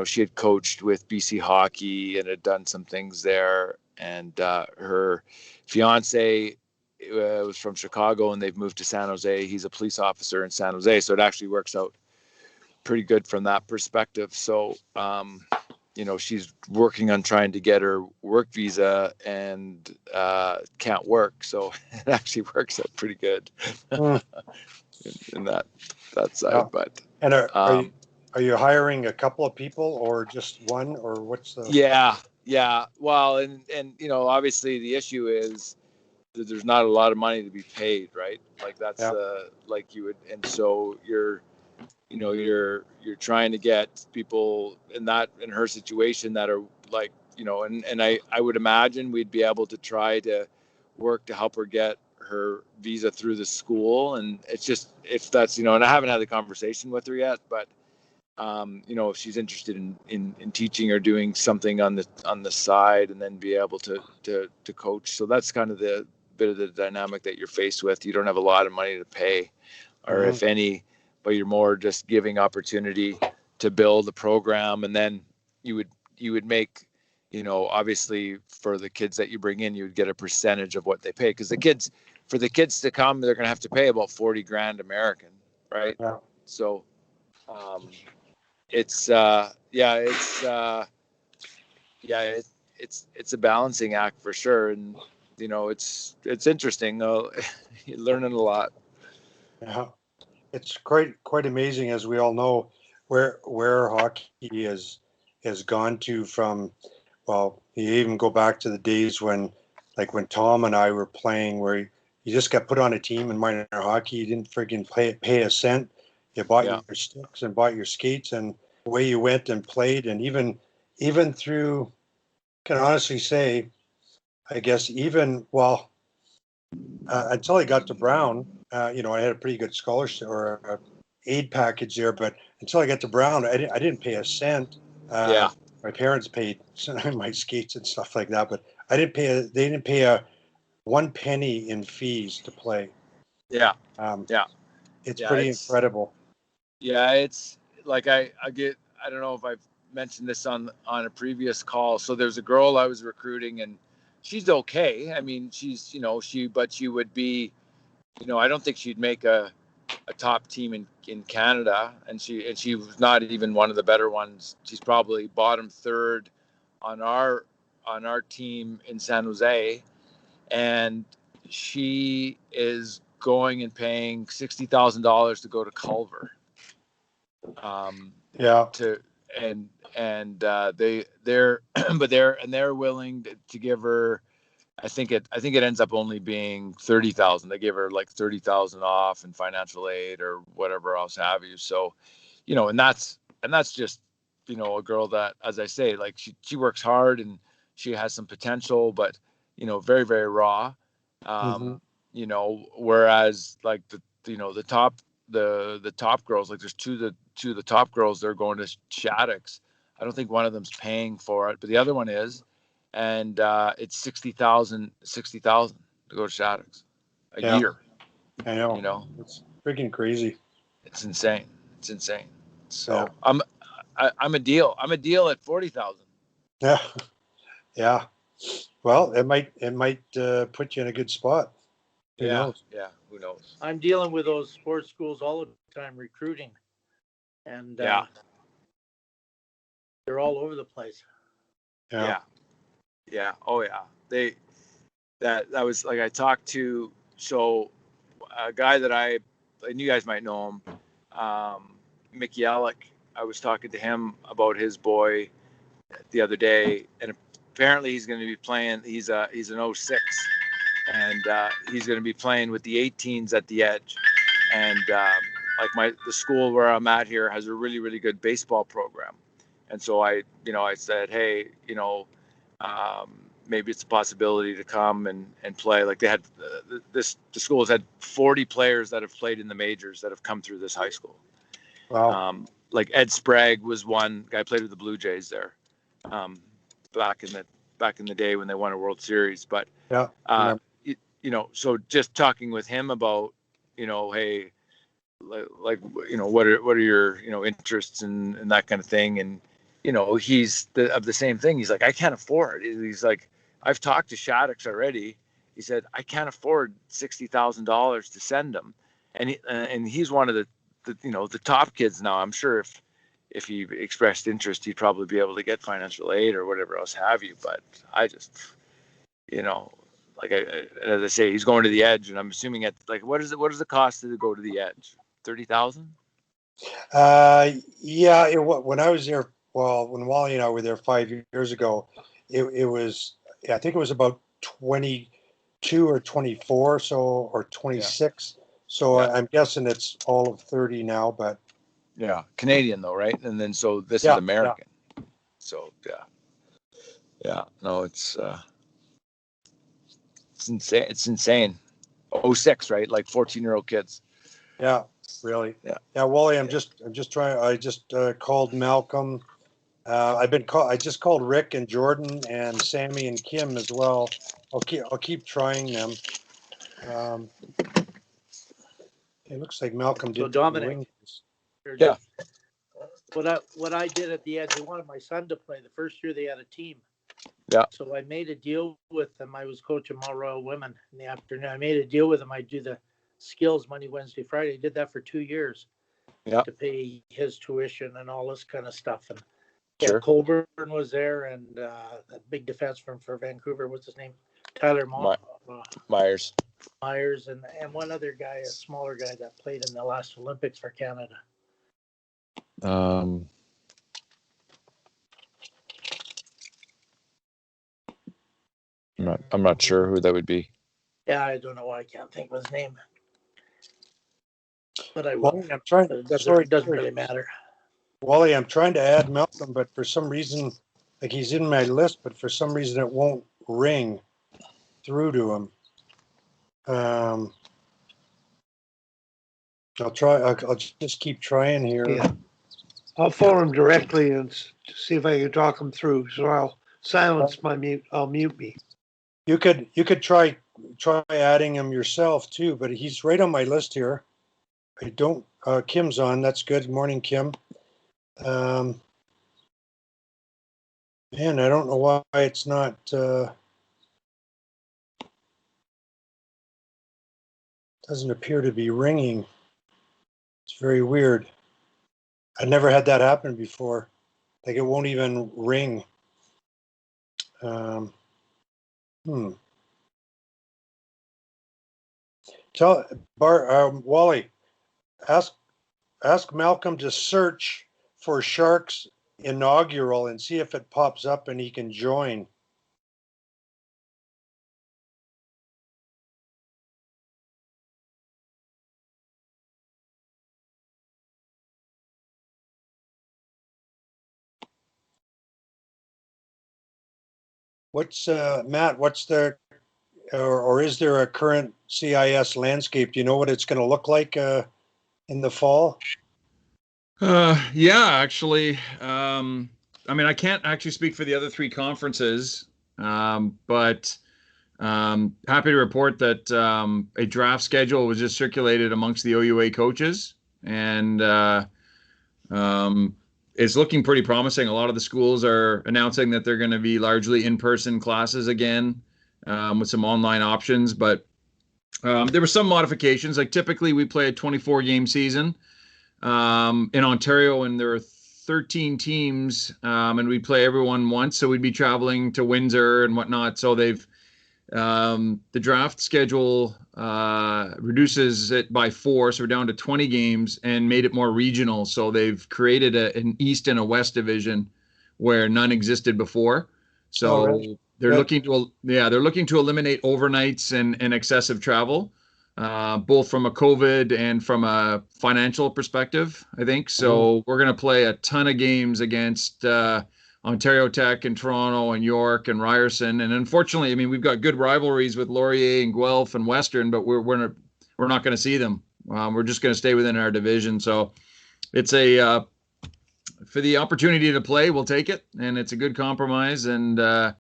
she had coached with BC Hockey and had done some things there. And her fiance was from Chicago, and they've moved to San Jose. He's a police officer in San Jose, so it actually works out pretty good from that perspective. So, she's working on trying to get her work visa and can't work. So it actually works out pretty good in that side. Yeah. But and are you hiring a couple of people or just one, or what's the? Yeah. Well, and obviously the issue is that there's not a lot of money to be paid, right? Like that's like you would, and so you're trying to get people in her situation that are like, and I would imagine we'd be able to try to work to help her get her visa through the school. And it's just, if that's, and I haven't had the conversation with her yet, but if she's interested in teaching or doing something on the side, and then be able to coach. So that's kind of the bit of the dynamic that you're faced with. You don't have a lot of money to pay, or if any, but you're more just giving opportunity to build a program. And then you would make, obviously for the kids that you bring in, you would get a percentage of what they pay, because for the kids to come, they're going to have to pay about 40 grand American, right? Yeah. So it's it's a balancing act for sure. And it's interesting though. You're learning a lot. Yeah, it's quite amazing, as we all know, where hockey has gone to from. Well, you even go back to the days when Tom and I were playing, where you just got put on a team in minor hockey. You didn't freaking pay a cent. You bought your sticks and bought your skates, and away you went and played. And even through, can honestly say, I guess until I got to Brown, I had a pretty good scholarship or aid package there. But until I got to Brown, I didn't pay a cent. My parents paid my skates and stuff like that, but I didn't pay. They didn't pay a 1 penny in fees to play. It's pretty incredible. Yeah, it's like I don't know if I've mentioned this on a previous call. So there's a girl I was recruiting, and she's okay. I mean, she's but she would be, I don't think she'd make a top team in Canada, and she was not even one of the better ones. She's probably bottom third on our team in San Jose, and she is going and paying $60,000 to go to Culver. They're willing to give her. I think it ends up only being 30,000. They give her like 30,000 off in financial aid or whatever else have you. So, and that's just, a girl that, as I say, like she works hard and she has some potential, but very, very raw. Whereas like the top girls, like there's two of the top girls, they're going to Shattuck's. I don't think one of them's paying for it, but the other one is. And it's 60,000 to go to Shattuck's a year. I know. It's freaking crazy. It's insane. So I'm a deal. I'm a deal at 40,000. Yeah. Well, it might put you in a good spot. Who knows? Yeah. Who knows? I'm dealing with those sports schools all the time recruiting, and they're all over the place. Yeah. Oh yeah. That was like, I talked to a guy that and you guys might know him, Mickey Alec. I was talking to him about his boy the other day, and apparently he's going to be playing. He's an 06, and he's going to be playing with the 18s at the Edge. And the school where I'm at here has a really, really good baseball program. And so I said, hey, maybe it's a possibility to come and play. Like they had the school has had 40 players that have played in the majors that have come through this high school. Wow. Like Ed Sprague was one guy, played with the Blue Jays there, back in the day when they won a World Series. But so just talking with him about, hey, like what are your interests and that kind of thing. And he's of the same thing. He's like, I can't afford. He's like, I've talked to Shaddix already. He said, I can't afford $60,000 to send him. And he's one of the top kids now. I'm sure if he expressed interest, he'd probably be able to get financial aid or whatever else have you. But I just, like as I say, he's going to the Edge, and I'm assuming what is the cost to go to the Edge? 30,000? Yeah. When I was there, well, when Wally and I were there 5 years ago, it was, I think it was about 22 or 24, or 26. Yeah. So I'm guessing it's all of 30 now, but yeah, Canadian though, right? And then so this is American. Yeah. So yeah, no, it's insane. It's insane. 06, right? Like 14-year-old kids. Yeah, really. Yeah, Wally, I'm just trying. I just called Malcolm. I just called Rick and Jordan and Sammy and Kim as well. I'll keep trying them. It looks like Malcolm did. So Dominic, yeah. What I did at the Edge, they wanted my son to play. The first year they had a team. Yeah. So I made a deal with them. I was coaching Mount Royal Women in the afternoon. I made a deal with them. I do the skills Monday, Wednesday, Friday. I did that for 2 years. Yeah. To pay his tuition and all this kind of stuff. And sure. Colburn was there, and that big defenseman for Vancouver, what's his name? Tyler Myers. Myers, and one other guy, a smaller guy that played in the last Olympics for Canada. I'm not sure who that would be. Yeah, I don't know why I can't think of his name. But I will. I'm trying. It doesn't really matter. Wally, I'm trying to add Malcolm, but for some reason, like he's in my list, but for some reason it won't ring through to him. I'll try. I'll just keep trying here. Yeah. I'll phone him directly and see if I can talk him through. So I'll silence my mute. I'll mute me. You could try adding him yourself too, but he's right on my list here. I don't. Kim's on. That's good. Morning, Kim. Man, I don't know why it's not. Doesn't appear to be ringing. It's very weird. I never had that happen before. Like it won't even ring. Tell Wally, ask Malcolm to search for Sharks inaugural and see if it pops up and he can join. What's Matt? What's the or is there a current CIS landscape? Do you know what it's going to look like in the fall? Yeah, actually. I mean, I can't actually speak for the other three conferences, but happy to report that a draft schedule was just circulated amongst the OUA coaches, and it's looking pretty promising. A lot of the schools are announcing that they're going to be largely in-person classes again, with some online options, but there were some modifications. Like typically we play a 24-game season in Ontario, and there are 13 teams, and we play everyone once, so we'd be traveling to Windsor and whatnot. So they've the draft schedule reduces it by 4, so we're down to 20 games, and made it more regional. So they've created an East and a West division where none existed before. So right. They're looking to eliminate overnights and excessive travel, both from a COVID and from a financial perspective, I think. So we're going to play a ton of games against Ontario Tech and Toronto and York and Ryerson. And unfortunately, I mean, we've got good rivalries with Laurier and Guelph and Western, but we're not going to see them. We're just going to stay within our division. So it's for the opportunity to play, we'll take it. And it's a good compromise. And